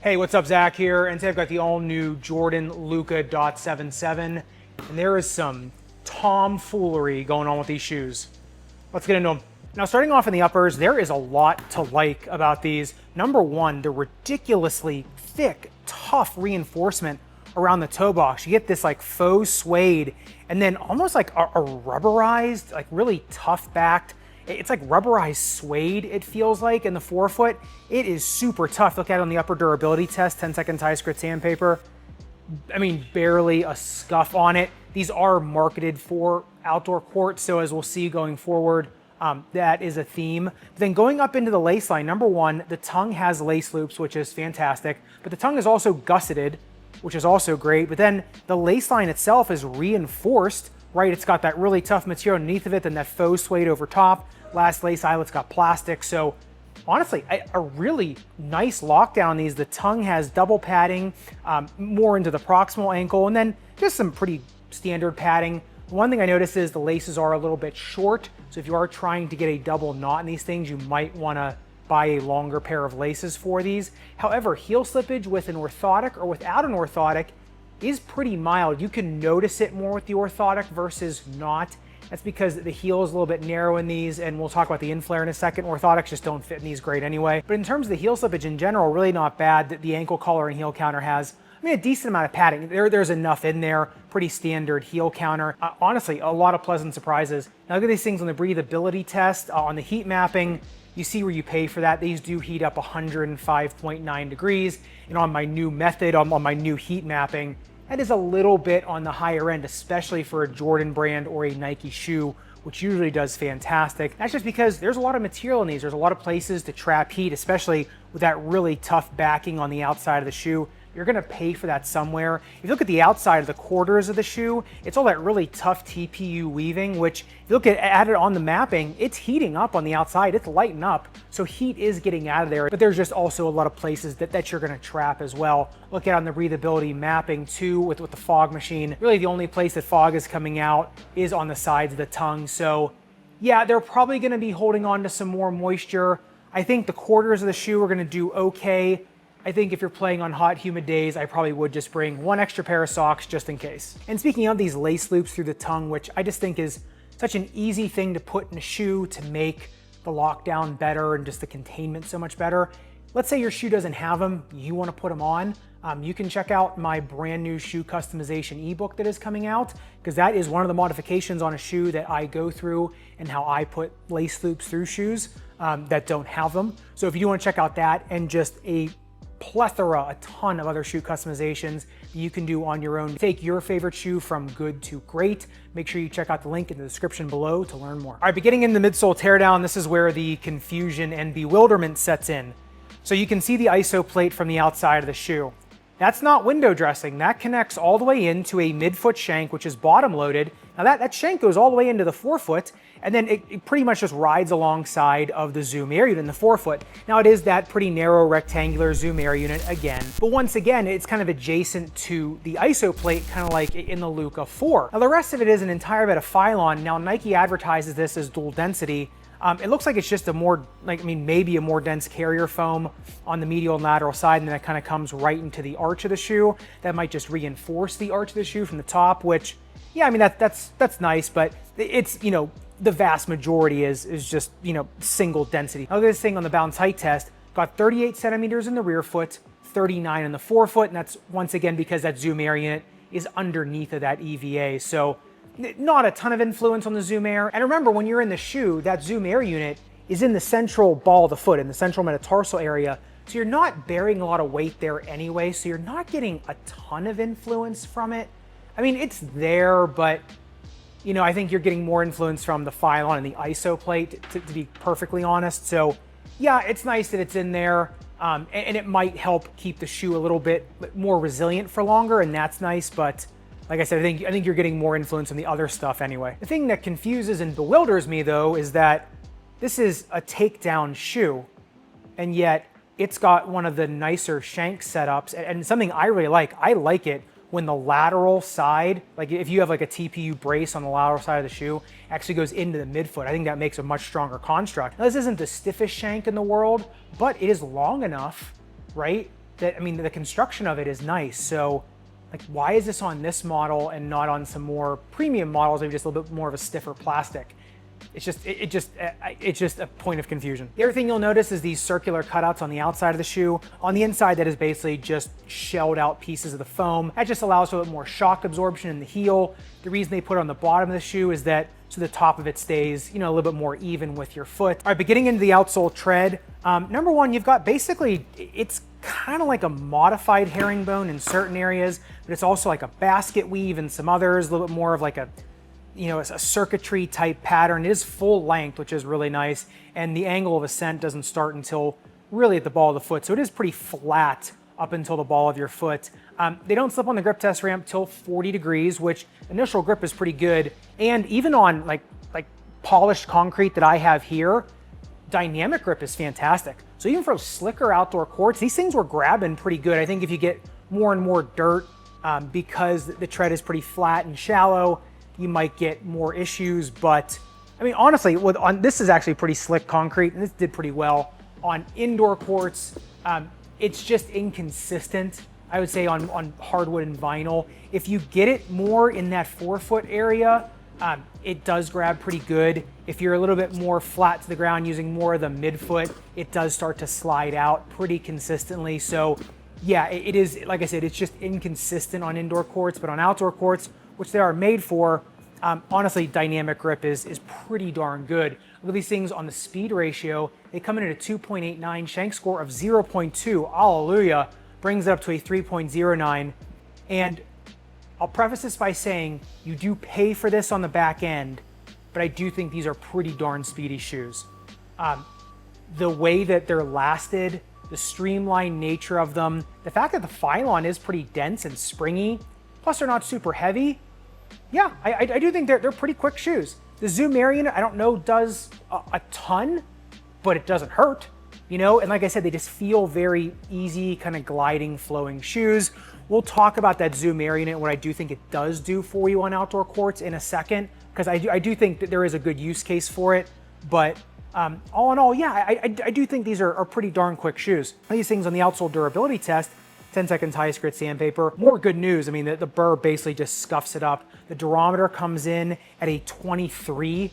Hey, what's up? Zach here, and today I've got the all-new Jordan Luka .77, and there is some tomfoolery going on with these shoes. Let's get into them. Now, starting off in the uppers, there is a lot to like about these. Number one, the ridiculously thick, tough reinforcement around the toe box. You get this like faux suede, and then almost like a rubberized, like really tough backed. It's like rubberized suede, it feels like, in the forefoot. It is super tough. Look at it on the upper durability test, 10-second tie grit sandpaper. I mean, barely a scuff on it. These are marketed for outdoor court, so as we'll see going forward, that is a theme. Then going up into the lace line, number one, the tongue has lace loops, which is fantastic, but the tongue is also gusseted, which is also great. But then the lace line itself is reinforced, right? It's got that really tough material underneath of it, then that faux suede over top. Last lace eyelet's got plastic. So honestly, a really nice lockdown on these. The tongue has double padding, more into the proximal ankle, and then just some pretty standard padding. One thing I noticed is the laces are a little bit short. So if you are trying to get a double knot in these things, you might want to buy a longer pair of laces for these. However, heel slippage with an orthotic or without an orthotic is pretty mild. You can notice it more with the orthotic versus not. That's because the heel is a little bit narrow in these, and we'll talk about the in-flare in a second. Orthotics just don't fit in these great anyway. But in terms of the heel slippage in general, really not bad. The ankle collar and heel counter has, I mean, a decent amount of padding. There's enough in there, pretty standard heel counter. Honestly, a lot of pleasant surprises. Now look at these things on the breathability test, on the heat mapping. You see where you pay for that. These do heat up 105.9 degrees. And on my new method, on my new heat mapping, that is a little bit on the higher end, especially for a Jordan brand or a Nike shoe, which usually does fantastic. That's just because there's a lot of material in these. There's a lot of places to trap heat, especially with that really tough backing on the outside of the shoe. You're gonna pay for that somewhere. If you look at the outside of the quarters of the shoe, it's all that really tough TPU weaving, which if you look at it on the mapping, it's heating up on the outside, it's lighting up. So heat is getting out of there, but there's just also a lot of places that you're gonna trap as well. Look at on the breathability mapping too with the fog machine. Really the only place that fog is coming out is on the sides of the tongue. So yeah, they're probably gonna be holding on to some more moisture. I think the quarters of the shoe are gonna do okay. I think if you're playing on hot, humid days, I probably would just bring one extra pair of socks just in case. And speaking of these lace loops through the tongue, which I just think is such an easy thing to put in a shoe to make the lockdown better and just the containment so much better. Let's say your shoe doesn't have them, you want to put them on. You can check out my brand new shoe customization ebook that is coming out, because that is one of the modifications on a shoe that I go through and how I put lace loops through shoes that don't have them. So if you do want to check out that and just a ton of other shoe customizations that you can do on your own. Take your favorite shoe from good to great. Make sure you check out the link in the description below to learn more. All right, but getting into the midsole teardown, this is where the confusion and bewilderment sets in. So you can see the ISO plate from the outside of the shoe. That's not window dressing. That connects all the way into a midfoot shank, which is bottom loaded. Now that shank goes all the way into the forefoot, and then it pretty much just rides alongside of the zoom air unit in the forefoot. Now it is that pretty narrow rectangular zoom air unit again, but once again, it's kind of adjacent to the ISO plate, kind of like in the Luka 4. Now the rest of it is an entire bit of Phylon. Now Nike advertises this as dual density. It looks like it's just a more, maybe a more dense carrier foam on the medial and lateral side, and then that kind of comes right into the arch of the shoe. That might just reinforce the arch of the shoe from the top, which, yeah, I mean, that's nice, but it's, the vast majority is just, single density. Now, this thing on the bounce height test got 38 centimeters in the rear foot, 39 in the forefoot, and that's once again because that zoom air unit is underneath of that EVA. So not a ton of influence on the zoom air. And remember, when you're in the shoe, that zoom air unit is in the central ball of the foot, in the central metatarsal area. So you're not bearing a lot of weight there anyway, so you're not getting a ton of influence from it. I mean, it's there, but I think you're getting more influence from the Phylon and the ISO plate, to be perfectly honest. So yeah, it's nice that it's in there, and it might help keep the shoe a little bit more resilient for longer, and that's nice, but like I said, I think you're getting more influence on the other stuff anyway. The thing that confuses and bewilders me though is that this is a takedown shoe, and yet it's got one of the nicer shank setups, and something I really like. I like it when the lateral side, like if you have like a TPU brace on the lateral side of the shoe, actually goes into the midfoot. I think that makes a much stronger construct. Now, this isn't the stiffest shank in the world, but it is long enough, right, that, I mean, the construction of it is nice. So like, why is this on this model and not on some more premium models, maybe just a little bit more of a stiffer plastic? It's just a point of confusion. The other thing you'll notice is these circular cutouts on the outside of the shoe. On the inside, that is basically just shelled out pieces of the foam. That just allows for a bit more shock absorption in the heel. The reason they put it on the bottom of the shoe is that so the top of it stays, a little bit more even with your foot. All right, but getting into the outsole tread, number one, you've got basically, it's kind of like a modified herringbone in certain areas, but it's also like a basket weave in some others, a little bit more of like a circuitry type pattern. It is full length, which is really nice. And the angle of ascent doesn't start until really at the ball of the foot. So it is pretty flat up until the ball of your foot. They don't slip on the grip test ramp till 40 degrees, which initial grip is pretty good. And even on like polished concrete that I have here, dynamic grip is fantastic. So even for slicker outdoor courts, these things were grabbing pretty good. I think if you get more and more dirt, because the tread is pretty flat and shallow, you might get more issues. But I mean, honestly, this is actually pretty slick concrete, and this did pretty well. On indoor courts, it's just inconsistent, I would say, on hardwood and vinyl. If you get it more in that forefoot area, it does grab pretty good. If you're a little bit more flat to the ground using more of the midfoot, it does start to slide out pretty consistently. So yeah, it is, like I said, it's just inconsistent on indoor courts, but on outdoor courts, which they are made for, honestly, dynamic grip is pretty darn good. Look at these things on the speed ratio. They come in at a 2.89, shank score of 0.2, hallelujah, brings it up to a 3.09. And I'll preface this by saying you do pay for this on the back end, but I do think these are pretty darn speedy shoes. The way that they're lasted, the streamlined nature of them, the fact that the phylon is pretty dense and springy, plus they're not super heavy. Yeah, I do think they're pretty quick shoes. The Zoom Arian, I don't know, does a ton, but it doesn't hurt, And like I said, they just feel very easy, kind of gliding, flowing shoes. We'll talk about that Zoom Arian and what I do think it does do for you on outdoor courts in a second, because I do think that there is a good use case for it. But all in all, yeah, I do think these are pretty darn quick shoes. These things on the outsole durability test, 10 seconds highest grit sandpaper. More good news. I mean, the burr basically just scuffs it up. The durometer comes in at a 23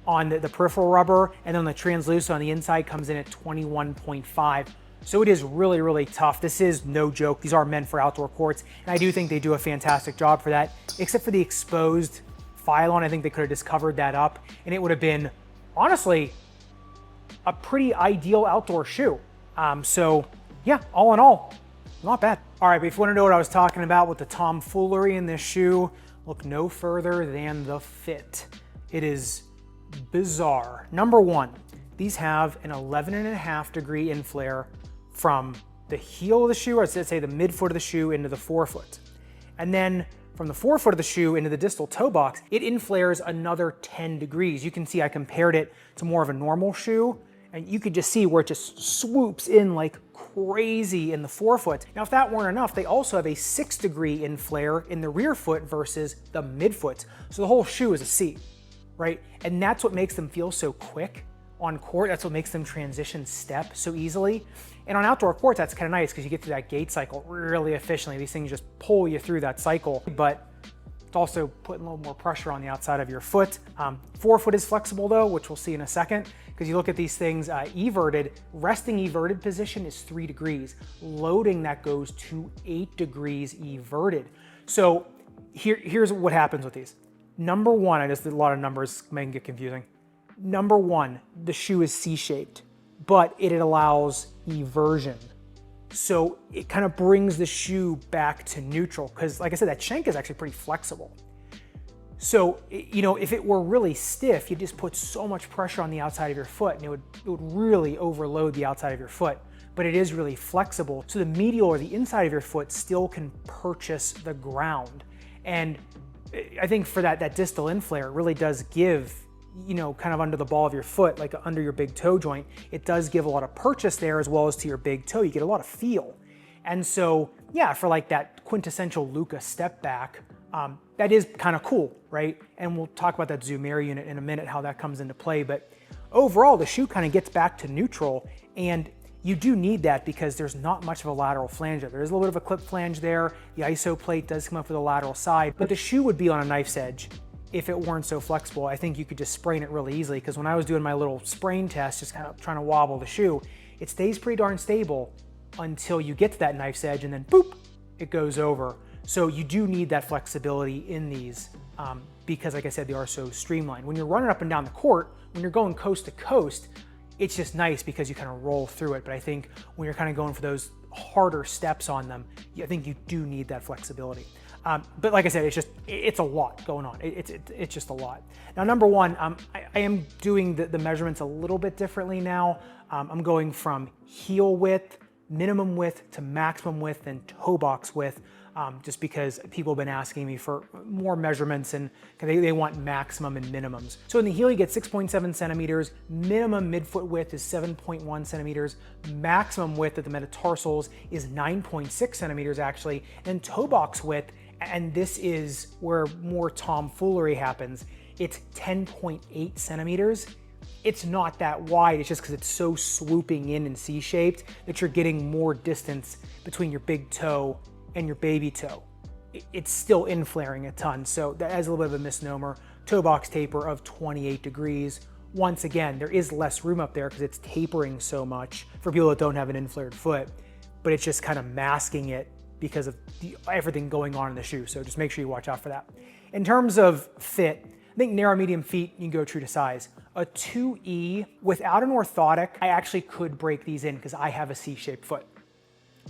on the peripheral rubber, and then the translucent on the inside comes in at 21.5. So it is really, really tough. This is no joke. These are meant for outdoor courts, and I do think they do a fantastic job for that, except for the exposed phylon. I think they could have just covered that up, and it would have been, honestly, a pretty ideal outdoor shoe. So yeah, all in all, not bad. All right, but if you want to know what I was talking about with the tomfoolery in this shoe, look no further than the fit. It is bizarre. Number one, these have an 11.5 degree inflare from the heel of the shoe, or let's say the midfoot of the shoe into the forefoot. And then from the forefoot of the shoe into the distal toe box, it inflares another 10 degrees. You can see I compared it to more of a normal shoe, and you could just see where it just swoops in like crazy in the forefoot. Now, if that weren't enough, they also have a 6 degree inflare in the rear foot versus the midfoot. So the whole shoe is a C, right? And that's what makes them feel so quick on court. That's what makes them transition step so easily. And on outdoor courts, that's kind of nice because you get through that gait cycle really efficiently. These things just pull you through that cycle, but it's also putting a little more pressure on the outside of your foot. Forefoot is flexible though, which we'll see in a second, because you look at these things, everted, resting everted position is 3 degrees. Loading, that goes to 8 degrees everted. So here's what happens with these. Number one, I just did a lot of numbers, may get confusing. Number one, the shoe is C-shaped, but it allows eversion. So it kind of brings the shoe back to neutral, because like I said, that shank is actually pretty flexible. So, if it were really stiff, you'd just put so much pressure on the outside of your foot, and it would really overload the outside of your foot. But it is really flexible, so the medial or the inside of your foot still can purchase the ground. And I think for that distal inflare, it really does give, kind of under the ball of your foot, like under your big toe joint, it does give a lot of purchase there as well as to your big toe. You get a lot of feel. And so, yeah, for like that quintessential Luka step back, that is kind of cool, right? And we'll talk about that Zoom Air unit in a minute, how that comes into play. But overall, the shoe kind of gets back to neutral, and You do need that because there's not much of a lateral flange there. There's a little bit of a clip flange there. The ISO plate does come up with a lateral side, but the shoe would be on a knife's edge if it weren't so flexible. I think you could just sprain it really easily, because when I was doing my little sprain test, just kind of trying to wobble the shoe, it stays pretty darn stable until you get to that knife's edge, and then boop, it goes over. So you do need that flexibility in these because, like I said, they are so streamlined. When you're running up and down the court, when you're going coast to coast, it's just nice because you kind of roll through it. But I think when you're kind of going for those harder steps on them, I think you do need that flexibility. But like I said, it's a lot going on. It's just a lot. Now, number one, I am doing the measurements a little bit differently now. I'm going from heel width, minimum width, to maximum width and toe box width, just because people have been asking me for more measurements, and they want maximum and minimums. So in the heel, you get 6.7 centimeters, minimum midfoot width is 7.1 centimeters, maximum width at the metatarsals is 9.6 centimeters actually, and toe box width, and this is where more tomfoolery happens, it's 10.8 centimeters. It's not that wide, it's just because it's so swooping in and C-shaped that you're getting more distance between your big toe and your baby toe. It's still inflaring a ton, so that is a little bit of a misnomer. Toe box taper of 28 degrees. Once again, there is less room up there because it's tapering so much for people that don't have an inflared foot, but it's just kind of masking it because of everything going on in the shoe. So just make sure you watch out for that. In terms of fit, I think narrow medium feet, you can go true to size. A 2E without an orthotic, I actually could break these in because I have a C-shaped foot.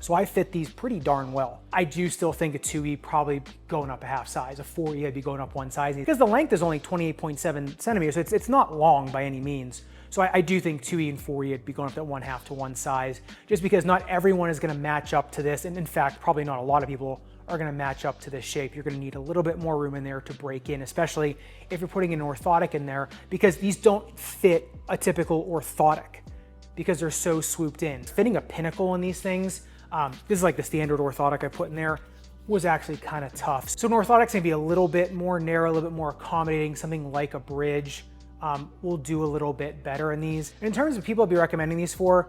So I fit these pretty darn well. I do still think a 2E probably going up a half size. A 4E I'd be going up one size because the length is only 28.7 centimeters. So it's not long by any means. So I do think 2E and 4E would be going up that 1/2 to one size, just because not everyone is going to match up to this. And in fact, probably not a lot of people are going to match up to this shape. You're going to need a little bit more room in there to break in, especially if you're putting an orthotic in there, because these don't fit a typical orthotic because they're so swooped in. Fitting a pinnacle in these things, this is like the standard orthotic I put in there, was actually kind of tough. So an orthotic's gonna be a little bit more narrow, a little bit more accommodating. Something like a bridge will do a little bit better in these. And in terms of people I'd be recommending these for,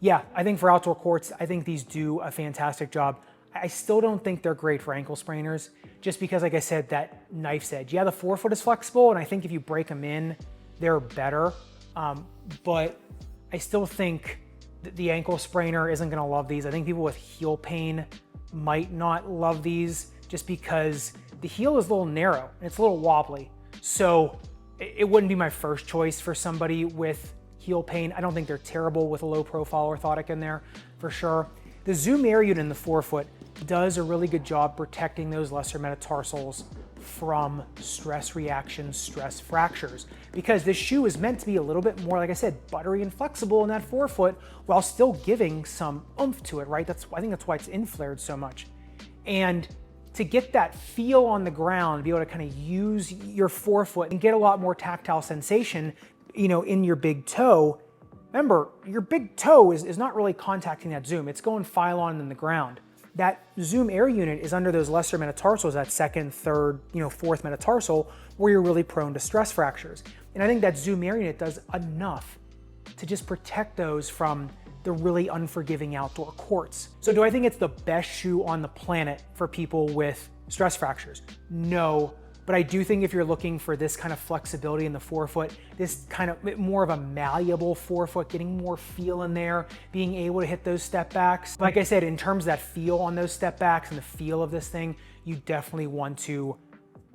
yeah, I think for outdoor courts, I think these do a fantastic job. I still don't think they're great for ankle sprainers, just because, like I said, that knife's edge. Yeah, the forefoot is flexible, and I think if you break them in, they're better. But I still think the ankle sprainer isn't gonna love these. I think people with heel pain might not love these, just because the heel is a little narrow and it's a little wobbly. So it wouldn't be my first choice for somebody with heel pain. I don't think they're terrible with a low profile orthotic in there, for sure. The Zoom Air unit in the forefoot does a really good job protecting those lesser metatarsals from stress reactions, stress fractures, because this shoe is meant to be a little bit more, like I said, buttery and flexible in that forefoot while still giving some oomph to it, right? I think that's why it's inflared so much. And to get that feel on the ground, be able to kind of use your forefoot and get a lot more tactile sensation, in your big toe. Remember, your big toe is not really contacting that Zoom. It's going file on in the ground. That Zoom Air unit is under those lesser metatarsals, that second, third, fourth metatarsal, where you're really prone to stress fractures. And I think that Zoom Air unit does enough to just protect those from the really unforgiving outdoor courts. So do I think it's the best shoe on the planet for people with stress fractures? No. But I do think if you're looking for this kind of flexibility in the forefoot, this kind of more of a malleable forefoot, getting more feel in there, being able to hit those step backs. Like I said, in terms of that feel on those step backs and the feel of this thing, you definitely want to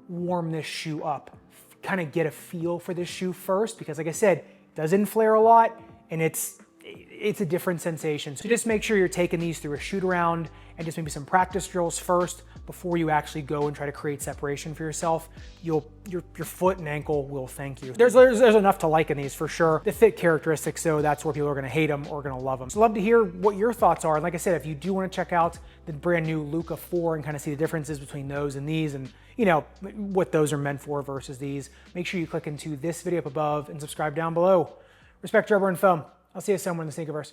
warm this shoe up. Kind of get a feel for this shoe first, because like I said, it does inflare a lot and it's a different sensation. So just make sure you're taking these through a shoot around and just maybe some practice drills first before you actually go and try to create separation for yourself. Your foot and ankle will thank you. There's enough to like in these for sure. The fit characteristics, though, that's where people are gonna hate them or gonna love them. So love to hear what your thoughts are. And like I said, if you do wanna check out the brand new Luka 4 and kind of see the differences between those and these, and what those are meant for versus these, make sure you click into this video up above and subscribe down below. Respect, rubber, and foam. I'll see you somewhere in the sneakerverse.